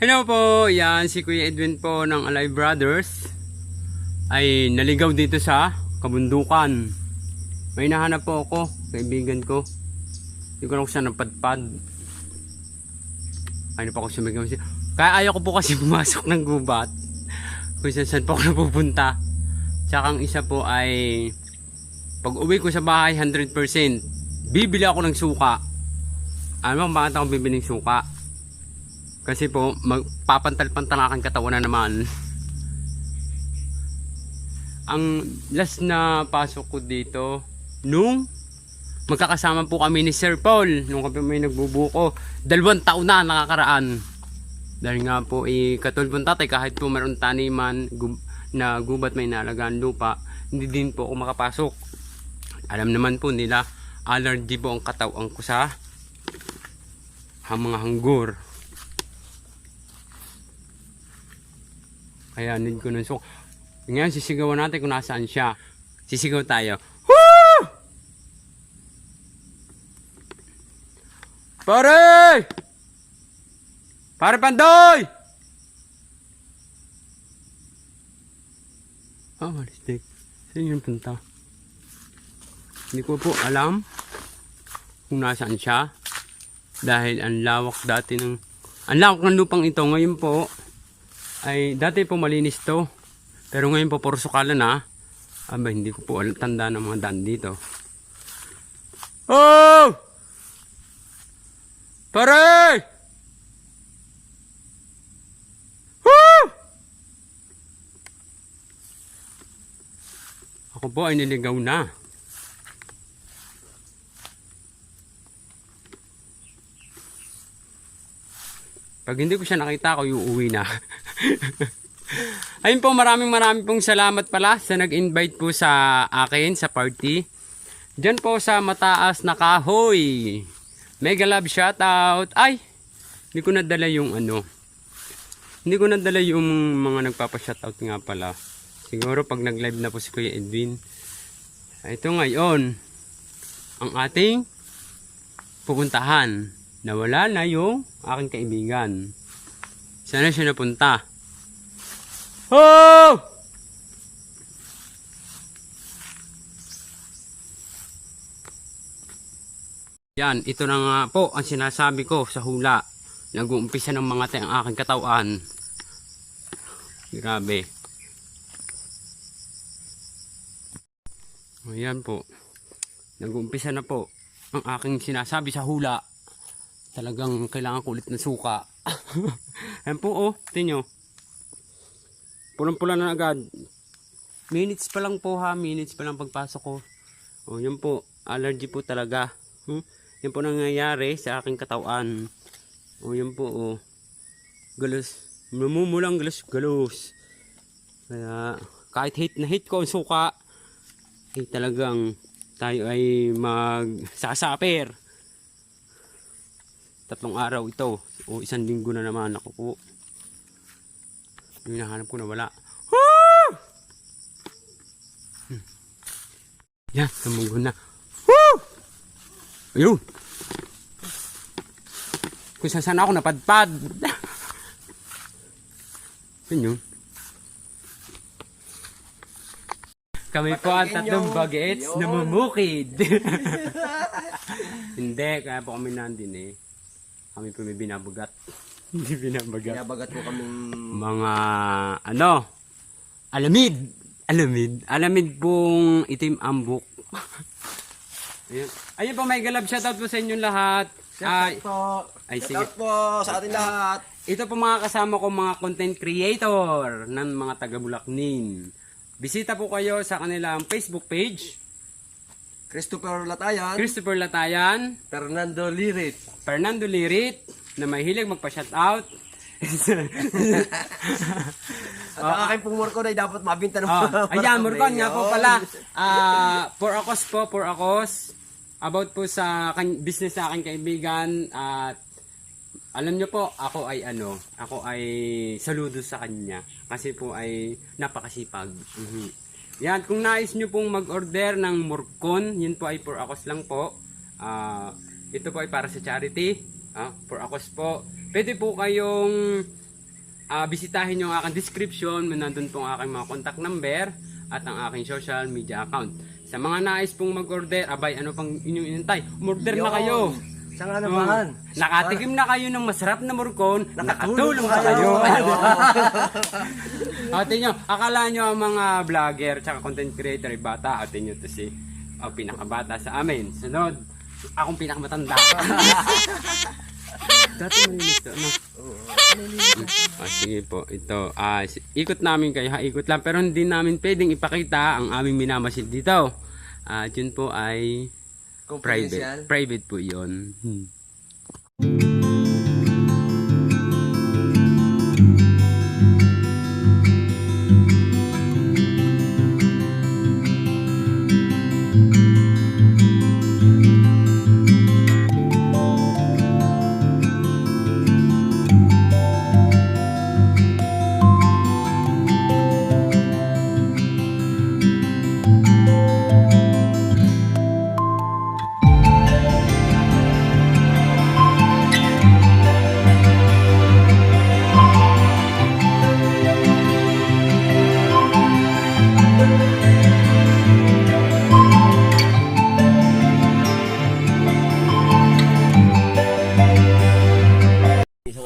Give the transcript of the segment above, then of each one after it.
Hello po, yan si Kuya Edwin po ng Alive Brothers ay naligaw dito sa kabundukan. May nahanap po ako, kaibigan ko. Hindi ko lang siya napadpad. Ay na pa ako sumigaw siya. Kaya ayaw ko po kasi pumasok ng gubat kung saan po ako napupunta. Tsaka ang isa po ay pag uwi ko sa bahay 100% bibili ako ng suka. Ano ba bakit ako bibili ng suka? Kasi po, magpapantal-pantalakan katawan na naman. Ang last na pasok ko dito, nung magkakasama po kami ni Sir Paul, nung kami may nagbubuko, 2 taon na nakakaraan. Dahil nga po, katulad tatay, kahit po meron taniman na gubat may nalagaan lupa, hindi din po ako makapasok. Alam naman po nila, allergy po ang katawan ko sa mga hanggur. Kaya need ko ng suka. Ngayon sisigawan natin kung nasaan siya. Sisigaw tayo. Woo! Pare! Pare Pandoy! Malistik. Saan yung punta? Hindi ko po alam kung nasaan siya. Dahil ang lawak dati ng... Ang lawak ng lupang ito. Ngayon po, ay dati po malinis to, pero ngayon po puro sukalan na. Aba, hindi ko po tanda ng mga daan dito. Oh! Pare! Woo! Ako po ay niligaw na. Pag hindi ko siya nakita, ako uuwi na. Ayun po, maraming pong salamat pala sa nag-invite po sa akin sa party. Diyan po sa mataas na kahoy. Mega love shoutout. Ay, hindi ko nadala yung ano. Hindi ko nadala yung mga nagpapa-shoutout nga pala. Siguro pag nag-live na po si Kuya Edwin. Ito ngayon, ang ating pupuntahan. Nawala na yung aking kaibigan. Sana siya napunta. Oh! Yan, ito na nga po ang sinasabi ko sa hula. Nag-uumpisa ng mga ang aking katawan. Grabe. Ayan po. Nag-uumpisa na po ang aking sinasabi sa hula. Talagang kailangan ko ulit ng suka. Ayan po, oh. Tingnan nyo. Pulang-pula na agad. Minutes pa lang po ha. Minutes pa lang pagpasok ko. Oh, yan po. Allergy po talaga. Yan po nangyayari sa aking katawan. Oh, yan po, oh. Galos. Namumulang galos. Kaya, kahit hate na hate ko ang suka, talagang tayo ay magsasaper. 3 araw ito. O 1 linggo na naman ako po. Yung hinahanap ko na wala. Woo! Yan, tumunggo na. Woo! Ayun. Kung saan ako napadpad. Yun yun. Kami po ang 3 bagets na mamukid. Hindi, kaya po kami nandun eh. Kami po may binabagat. Hindi binabagat. Binabagat po kaming mga ano, alamid pong itim ambok. Ayun po, may galab shoutout po sa inyong lahat. Shoutout po sa ating lahat. Ito po mga kasama ko, mga content creator ng mga taga Bulacnin. Bisita po kayo sa kanilang Facebook page. Christopher Latayan. Fernando Lirit na mahilig magpa-shoutout. At ang aking pong Morcon ay dapat mabinta ng ayan, Morcon nga po pala. For Akos. About po sa business sa aking kaibigan. At alam nyo po, ako ay saludo sa kanya. Kasi po ay napakasipag. Yan, kung nais nyo pong mag-order ng Morcon, yun po ay for Akos lang po. Ito po ay para sa charity. For Akos po. Pwede po kayong bisitahin yung aking description. Nandun pong aking mga contact number at ang aking social media account. Sa mga nais pong mag-order, abay, ano pang inyong inintay? Umorder na kayo. Siya nga naman. Nakatikim na kayo ng masarap na murkon, nakatulong pa kayo. Ate nyo, akala nyo ang mga vlogger tsaka content creator ay bata. Ate nyo to si pinakabata sa amin. Sunod, akong pinakamatanda. Dati malinis to, ano? Sige po, ito. Ikot namin kayo, ikot lang. Pero hindi namin pwedeng ipakita ang aming minamasid dito. At yun po ay private. Private po yun.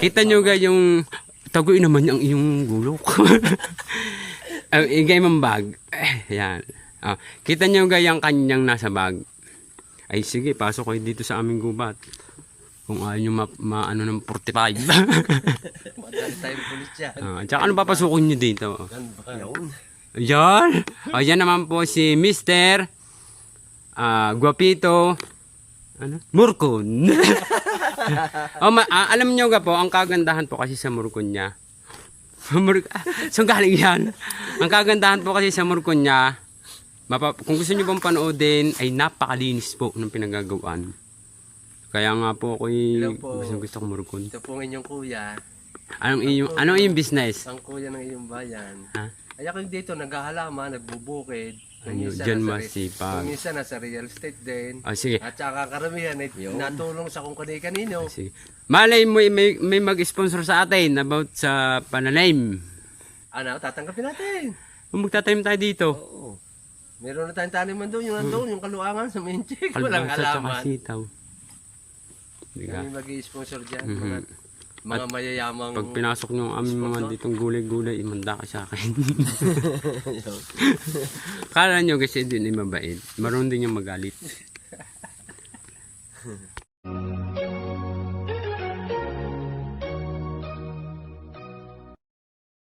Kita nyo ga yung tagoy naman yung iyong gulok. Igay mong bag. Yan. Kita nyo ga yung kanyang nasa bag. Ay sige, pasok kayo dito sa aming gubat. Kung ayaw nyo ano ng 45. Madali tayong pulis yan. Tsaka ano papasukin nyo dito? Yan. Yan naman po si Mr. Guapito. Ano? Murkon. Alam nyo ga po, ang kagandahan po kasi sa murkon niya. Saan galing yan? Ang kagandahan po kasi sa murkon niya, kung gusto nyo pong panoodin, ay napakalinis po ng pinagagawaan. Kaya nga po ako'y gusto kong murkon. Ito po ang inyong kuya. Anong iyong business? Ang kuya ng iyong bayan. Ha? Ay ako dito naghahalaman, nagbubukid. Diyan masipag. Yung isa nasa real estate din. Sige. At saka karamihan ay natulong sa kung kanino. Sige. Malay mo may mag-sponsor sa atin about sa pananim. Ano, tatanggapin natin. Kung magtatanim tayo dito. Oo. Meron na tayong taniman doon, yung nandun, yung kaluangan sa Minchik. Walang Kalbasa halaman. at sitaw. Kami mag-i-sponsor dyan. Mga mayayamang... Pag pinasok nyo ang aming mga ditong gulay-gulay, imanda ka sa akin. Kala nyo kasi din ay mabait. Maroon din yung magalit.